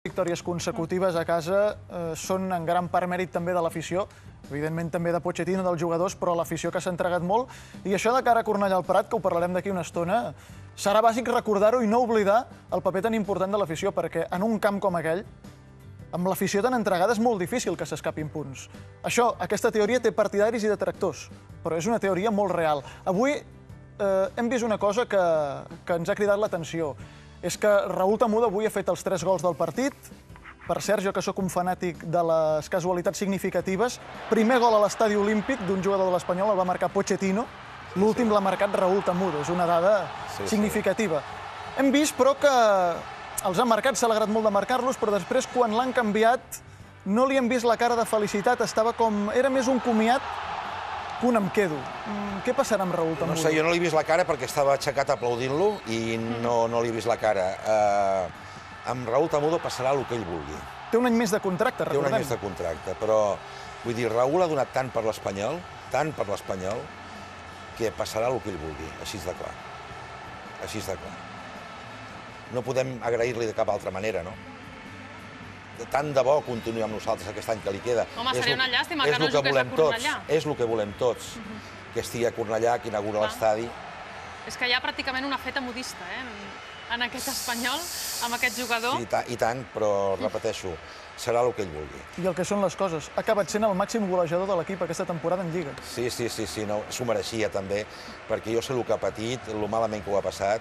Victòries consecutives a casa són en gran part mèrit també de l'afició, evidentment també de Pochettino, dels jugadors, però l'afició que s'ha entregat molt. I això de cara a Cornellà al Prat, que ho parlarem d'aquí una estona, serà bàsic recordar-ho i no oblidar el paper tan important de l'afició, perquè en un camp com aquell, amb l'afició tan entregada, és molt difícil que s'escapin punts. Aquesta teoria té partidaris i detractors, però és una teoria molt real. Avui hem vist una cosa que ens ha cridat l'atenció. És que Raúl Tamudo avui ha fet els 3 gols del partit. Per cert, jo que sóc un fanàtic de les casualitats significatives, primer gol a l'estadi olímpic d'un jugador de l'Espanyol el va marcar Pochettino, l'últim l'ha marcat Raúl Tamudo. És una dada significativa. Hem vist, però, que els han marcat, s'ha alegrat molt de marcar-los, però després, quan l'han canviat, no li hem vist la cara de felicitat. Era més un comiat que un em quedo. Què passarà amb Raúl Tamudo? No sé, jo no li he vist la cara perquè estava aixecat aplaudint-lo i no li he vist la cara. Amb Raúl Tamudo passarà el que ell vulgui. Té un any més de contracte, recordem. Té un any més de contracte, però vull dir, Raúl ha donat tant per l'Espanyol, que passarà el que ell vulgui, així de clar. Així de clar. No podem agrair-li de cap altra manera, no? Tant de bo continuï amb nosaltres aquest any que li queda. Home, seria una llàstima que no jugués a Cornellà. És el que volem tots, que estigui a Cornellà, que inaugura l'estadi. És que hi ha pràcticament una feta modista, en aquest Espanyol, amb aquest jugador. Sí, i tant, però repeteixo, serà el que ell vulgui. I el que són les coses, ha acabat sent el màxim golejador de l'equip aquesta temporada en Lliga. Sí, s'ho mereixia també, perquè jo sé el que ha patit, el malament que ho ha passat,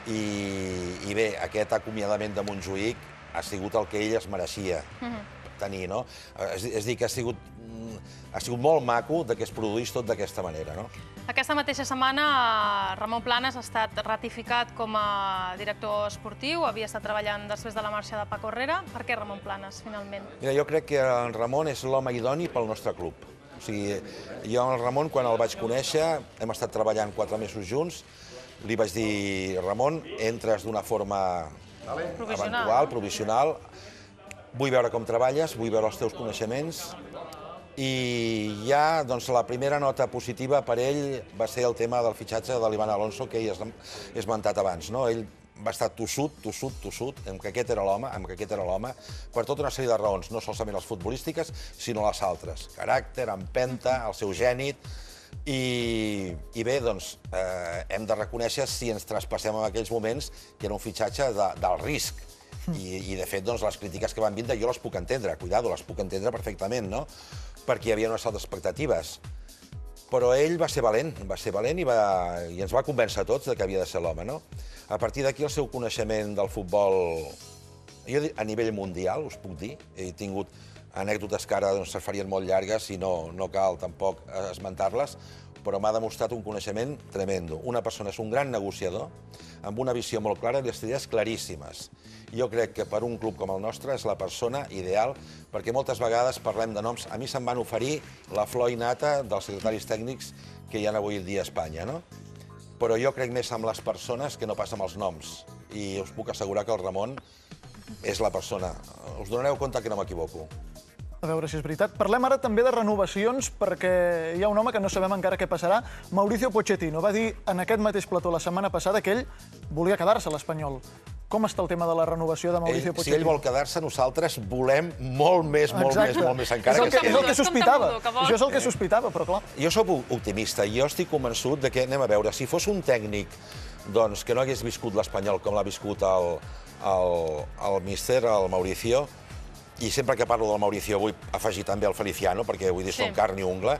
i bé, aquest acomiadament de Montjuïc ha sigut el que ell es mereixia tenir, no? És dir, que ha sigut molt maco que es produís tot d'aquesta manera, no? Aquesta mateixa setmana Ramon Planes ha estat ratificat com a director esportiu, havia estat treballant després de la marxa de Paco Herrera. Per què Ramon Planes, finalment? Mira, jo crec que en Ramon és l'home idoni pel nostre club. O sigui, jo en Ramon, quan el vaig conèixer, hem estat treballant 4 mesos junts, li vaig dir, Ramon, entres d'una forma eventual, provisional, vull veure com treballes, vull veure els teus coneixements, i ja la primera nota positiva per ell va ser el tema del fitxatge de l'Ivan Alonso, que ell ha esmentat abans. Ell va estar tossut, que aquest era l'home, per tota una sèrie de raons, no solament les futbolístiques, sinó les altres. Caràcter, empenta, el seu gènit. I bé, doncs, hem de reconèixer, si ens traspassem en aquells moments, que era un fitxatge d'alt risc. I, de fet, les crítiques que van vindre, jo les puc entendre, cuidado, les puc entendre perfectament, no? Perquè hi havia unes altres expectatives. Però ell va ser valent i ens va convèncer a tots que havia de ser l'home, no? A partir d'aquí, el seu coneixement del futbol, jo a nivell mundial, us puc dir, he tingut anècdotes que ara es farien molt llargues i no cal tampoc esmentar-les, però m'ha demostrat un coneixement tremendo. Una persona és un gran negociador, amb una visió molt clara i les idees claríssimes. Jo crec que per un club com el nostre és la persona ideal, perquè moltes vegades parlem de noms. A mi se'm van oferir la flor innata dels secretaris tècnics que hi ha avui dia a Espanya, no? Però jo crec més en les persones que no pas amb els noms. I us puc assegurar que el Ramon és la persona. Us donareu compte que no m'equivoco. A veure si és veritat. Parlem ara també de renovacions, perquè hi ha un home que no sabem encara què passarà. Mauricio Pochettino va dir en aquest mateix plató la setmana passada que ell volia quedar-se a l'Espanyol. Com està el tema de la renovació de Mauricio Pochettino? Si ell vol quedar-se, nosaltres volem molt més encara. És el que sospitava. Això és el que sospitava, però clar. Jo soc optimista i jo estic convençut que, anem a veure, si fos un tècnic que no hagués viscut l'Espanyol com l'ha viscut el míster, el Mauricio, i sempre que parlo del Mauricio vull afegir també el Feliciano, perquè vull dir, són carn i ungla,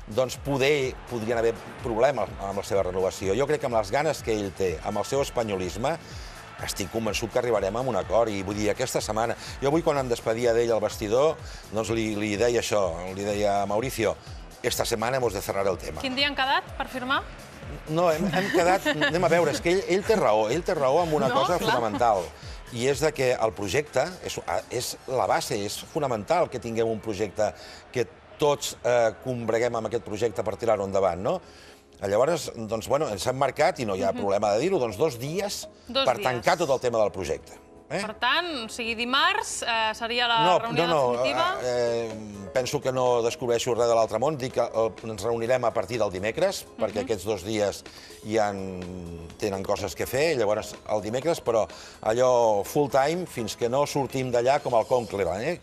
doncs podrien haver problemes amb la seva renovació. Jo crec que amb les ganes que ell té, amb el seu espanyolisme, estic convençut que arribarem a un acord. I vull dir, aquesta setmana, jo avui quan em despedia d'ell al vestidor, doncs li deia això, li deia a Mauricio, esta setmana hemos de cerrar el tema. Quin dia han quedat per firmar? No, hem quedat, anem a veure, és que ell té raó amb una cosa fonamental. I és que el projecte és la base, és fonamental que tinguem un projecte, que tots combreguem amb aquest projecte per tirar-ho endavant, no? Llavors, doncs, bueno, ens hem marcat, i no hi ha problema de dir-ho, doncs 2 dies per tancar tot el tema del projecte. Per tant, o sigui, dimarts seria la reunió definitiva? Penso que no descobreixo res de l'altre món. Dic que ens reunirem a partir del dimecres, perquè aquests 2 dies ja tenen coses que fer, llavors el dimecres, però allò full time fins que no sortim d'allà com el Conclave,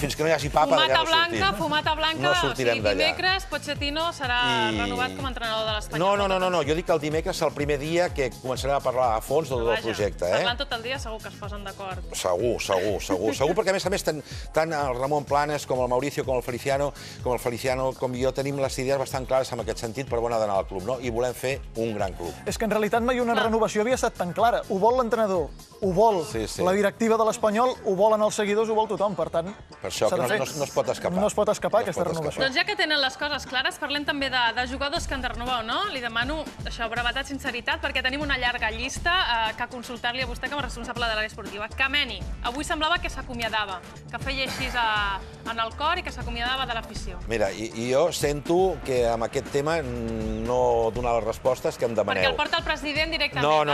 fins que no hi hagi papa d'allà no sortim. Fumata blanca, no o sigui, d'allà. dimecres Pochettino serà renovat com a entrenador de l'Espanyol. No, jo dic que el dimecres és el primer dia que començarem a parlar a fons de tot el projecte. Parlant tot el dia segur que es posen d'acord. Segur, perquè a més tant el Ramon Planes com el Mauricio, com el Feliciano, com jo, tenim les idees bastant clares en aquest sentit per on ha d'anar el club, no? I volem fer un gran club. És que en realitat mai una renovació havia estat tan clara. Ho vol l'entrenador, ho vol la directiva de l'Espanyol, ho volen els seguidors, ho vol tothom. Per tant, per això que no es pot escapar. No es pot escapar aquesta renovació. Doncs ja que tenen les coses clares, parlem també de jugadors que han de renovar o no. Li demano això, brevetat, sinceritat, perquè tenim una llarga llista que consultar-li a vostè com a responsable de l'àrea esportiva. Kameni, avui semblava que s'acomiadava, que feia així en el cor i que s'acomiadava de l'afició. Mira, i jo sento que amb aquest tema no donar les respostes que em demaneu. Perquè el porta el president directament.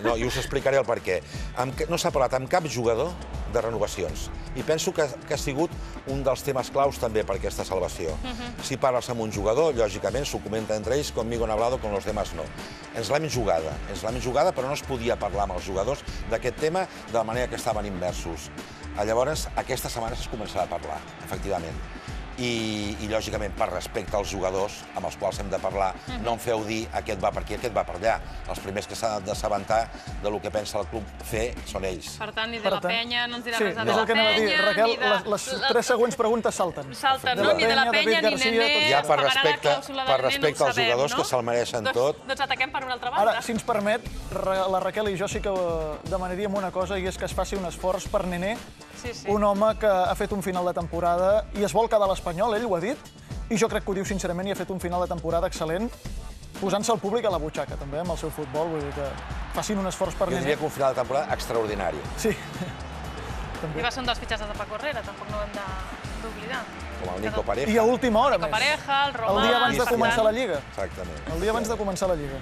No, i us explicaré el perquè. No s'ha parlat amb cap jugador de renovacions. I penso que ha sigut un dels temes claus també per aquesta salvació. Si parles amb un jugador, lògicament s'ho comenta entre ells, conmigo han hablado, con los demás no. Ens l'hem jugada, però no es podia parlar amb els jugadors d'aquest tema de la manera que estaven immersos. Llavors, aquesta setmana es començarà a parlar, efectivament. I lògicament, per respecte als jugadors amb els quals hem de parlar, no em feu dir aquest va per aquí, aquest va per allà. Els primers que s'han d'assabentar del que pensa el club fer són ells. Per tant, ni de la penya, no ens dirà res de la penya, ni de... Raquel, les 3 següents preguntes salten. No? Ni de la penya, ni Nené... Ja per respecte als jugadors que se'l mereixen tot. Doncs ataquem per una altra banda. Ara, si ens permet, la Raquel i jo sí que demanaríem una cosa, i és que es faci un esforç per Nené, un home que ha fet un final de temporada i es vol quedar a l'Espanyol, ell ho ha dit, i jo crec que ho diu sincerament, i ha fet un final de temporada excel·lent, posant-se el públic a la butxaca, també, amb el seu futbol, vull dir que facin un esforç per Nené. Jo diria que un final de temporada extraordinari. Sí. I va ser un dels fitxatges de Paco Herrera, tampoc no ho hem d'oblidar. Com el Nico Pareja. I a última hora, més. Nico Pareja, el Romà... El dia abans de començar la Lliga. Exactament. El dia abans de començar la Lliga.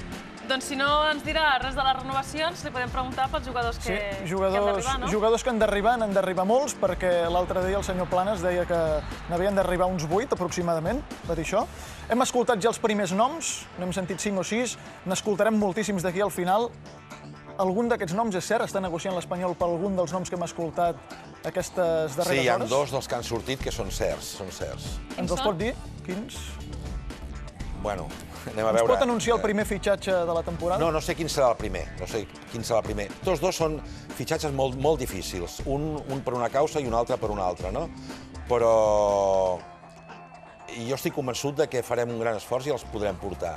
Doncs si no ens dirà res de les renovacions, li podem preguntar pels jugadors que han d'arribar, no? Jugadors que han d'arribar molts, perquè l'altre dia el senyor Planes deia que n'havien d'arribar uns 8, aproximadament, va dir això. Hem escoltat ja els primers noms, n'hem sentit 5 o 6, n'escoltarem moltíssims d'aquí al final. Algun d'aquests noms, és cert, està negociant l'Espanyol per algun dels noms que hem escoltat aquestes darreres hores? Sí, hi ha 2 dels que han sortit que són certs, Ens els pot dir? Quins? Bueno, anem a veure. Ens pot anunciar el primer fitxatge de la temporada? No sé quin serà el primer. Tots 2 són fitxatges molt difícils. Un per una causa i un altre per una altra, no? Però jo estic convençut que farem un gran esforç i els podrem portar.